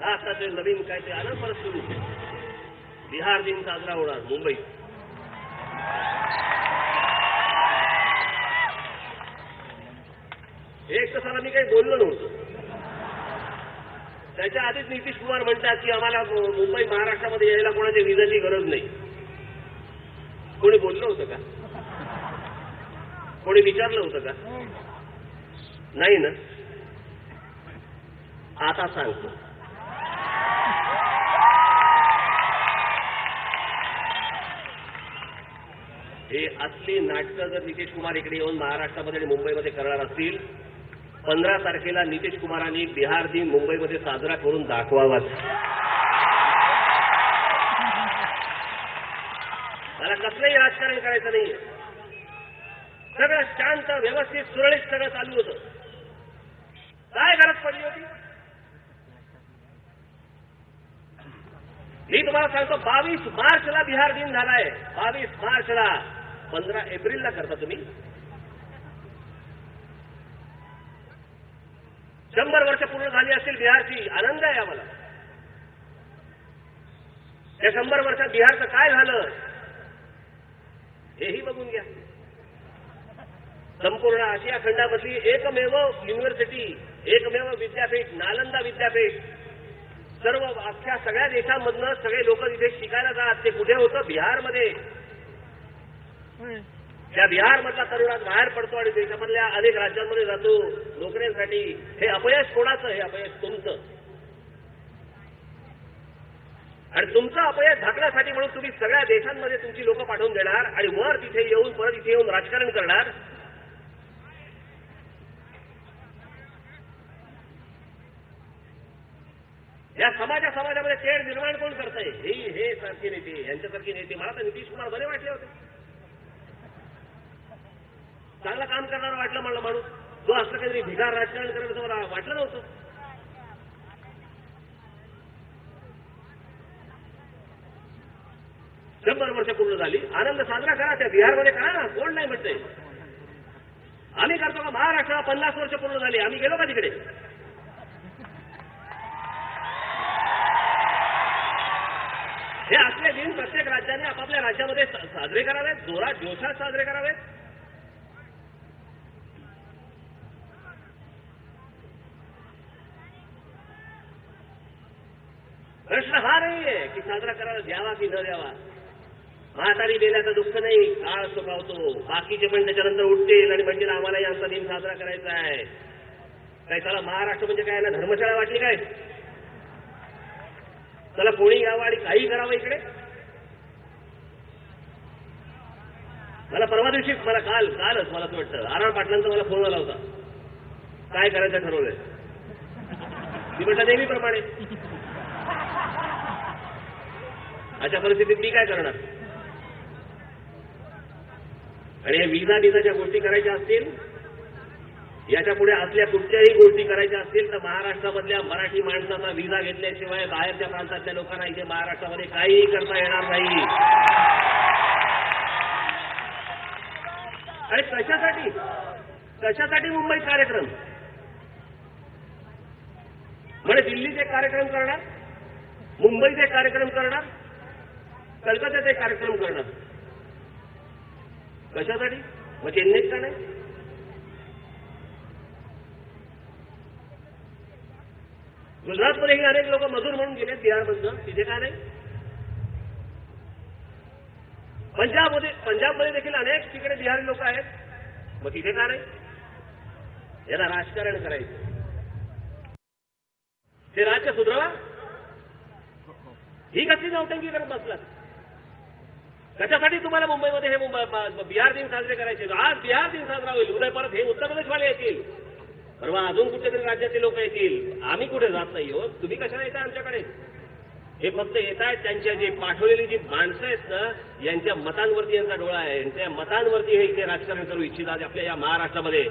आता ते नवीन काय ते आलं परत सुरू. बिहार दिन साजरा होणार मुंबईत. एक तासाला मी काही बोललो नव्हतो. त्याच्या आधीच नितीश कुमार म्हणतात की आम्हाला मुंबई महाराष्ट्रामध्ये यायला कोणाच्या विजाची गरज नाही. कोणी बोललं होतं का? कोणी विचारलं होतं का? नाही ना. आता सांगतो. हे असली नाटकं जर नितीश कुमार इकडे येऊन महाराष्ट्रामध्ये आणि मुंबईमध्ये करणार असतील, 15 तारखेला नितीश कुमारांनी बिहार दिन मुंबईमध्ये साजरा करून दाखवावाच. मला कसलंही राजकारण करायचं नाहीये. सगळं शांत व्यवस्थित सुरळीत सगळं चालू होतं. काय गरज पडली होती? मी तुम्हाला सांगतो 22 मार्चला बिहार दिन झालाय. 22 मार्चला. 15 एप्रिलला करता तुम्ही. 100 वर्ष पूर्ण झाली असतील बिहारची. आनंद आहे आम्हाला. त्या 100 वर्षात बिहारचं काय झालं हेही बघून घ्या. संपूर्ण आशिया खंडामधली एकमेव युनिव्हर्सिटी, एकमेव विद्यापीठ, नालंदा विद्यापीठ. सर्व अख्ख्या सगळ्या देशांमधनं सगळे लोक इथे शिकायला जात. ते कुठे होतं? बिहारमध्ये. त्या बिहारमधला तरुणात बाहेर पडतो आणि देशामधल्या अनेक राज्यांमध्ये जातो नोकऱ्यांसाठी. हे अपयश कोणाचं? हे अपयश तुमचं. आणि तुमचं अपयश झाकण्यासाठी म्हणून तुम्ही सगळ्या देशांमध्ये तुमची लोक पाठवून देणार आणि वर तिथे येऊन परत इथे येऊन राजकारण करणार. या समाजामध्ये तेढ निर्माण कोण करतंय? हे सारखे नेते, यांच्यासारखे नेते. मला तर नितीश कुमार बरे वाटले होते. चांगलं काम करणारा वाटलं मला माणूस. जो असं काहीतरी भिकार राजकारण करत मला वाटलं नव्हतं. शंभर वर्ष पूर्ण झाली. आनंद साजरा करा. त्या बिहारमध्ये करा ना. कोण नाही म्हणतंय. आम्ही करतो का? महाराष्ट्राला 50 वर्ष पूर्ण झाली. आम्ही गेलो का तिकडे? हे असले दिन प्रत्येक राज्याने आपापल्या राज्यामध्ये साजरे करावेत. जोरात जोशात साजरे करावेत. प्रश्न हा नाहीये की साजरा करायला द्यावा की न द्यावा. म्हातारी गेल्याचं दुःख नाही. काळ सुखावतो. बाकीचे पण त्याच्यानंतर उठतील आणि म्हणतील आम्हालाही आमचा दिन साजरा करायचा आहे. काय त्याला महाराष्ट्र म्हणजे काय ना धर्मशाळा वाटली काय? त्याला कोणी यावं आणि काही करावं इकडे? मला परवा दिवशी कालच मला असं वाटतं आराम पाटलांचा मला फोन आला होता. काय करायचं ठरवलंय? मी म्हटलं नेहमीप्रमाणे. अशा परिस्थितीत मी काय करणार? आणि हे विजाच्या गोष्टी करायच्या असतील, याच्या पुढे असल्या कुठच्याही गोष्टी करायच्या असतील तर महाराष्ट्रामधल्या मराठी माणसाचा विजा घेतल्याशिवाय बाहेरच्या प्रांतातल्या लोकांना इथे महाराष्ट्रामध्ये काहीही करता येणार नाही. आणि कशासाठी मुंबईत कार्यक्रम? म्हणजे दिल्लीत एक कार्यक्रम करणार, मुंबईत एक कार्यक्रम करणार, कलकत्यात एक कार्यक्रम करणार. कशासाठी? मग चेन्नईत का नाही? गुजरातमध्येही अनेक लोक मजूर म्हणून गेले बिहारमधनं. तिथे का नाही? पंजाबमध्ये देखील अनेक तिकडे बिहारी लोक आहेत. मग तिथे का नाही? याला राजकारण करायचं. ते राज्य सुधारवा. ही कसली नौटंकी करत बसलात? त्याच्यासाठी तुम्हाला मुंबईमध्ये हे बिहार दिन साजरे करायचे. आज बिहार दिन साजरा होईल. उद्या परत हे उत्तर प्रदेशवाले येतील. परवा अजून कुठेतरी राज्याचे लोक येतील. आम्ही कुठे जात नाही हो. तुम्ही कशाला येता आमच्याकडे? हे फक्त येत आहेत त्यांच्या जे पाठवलेली जी माणसं आहेत ना, यांच्या मतांवरती यांचा डोळा आहे. यांच्या मतांवरती हे इथे राजकारण करू इच्छितात आपल्या या महाराष्ट्रामध्ये.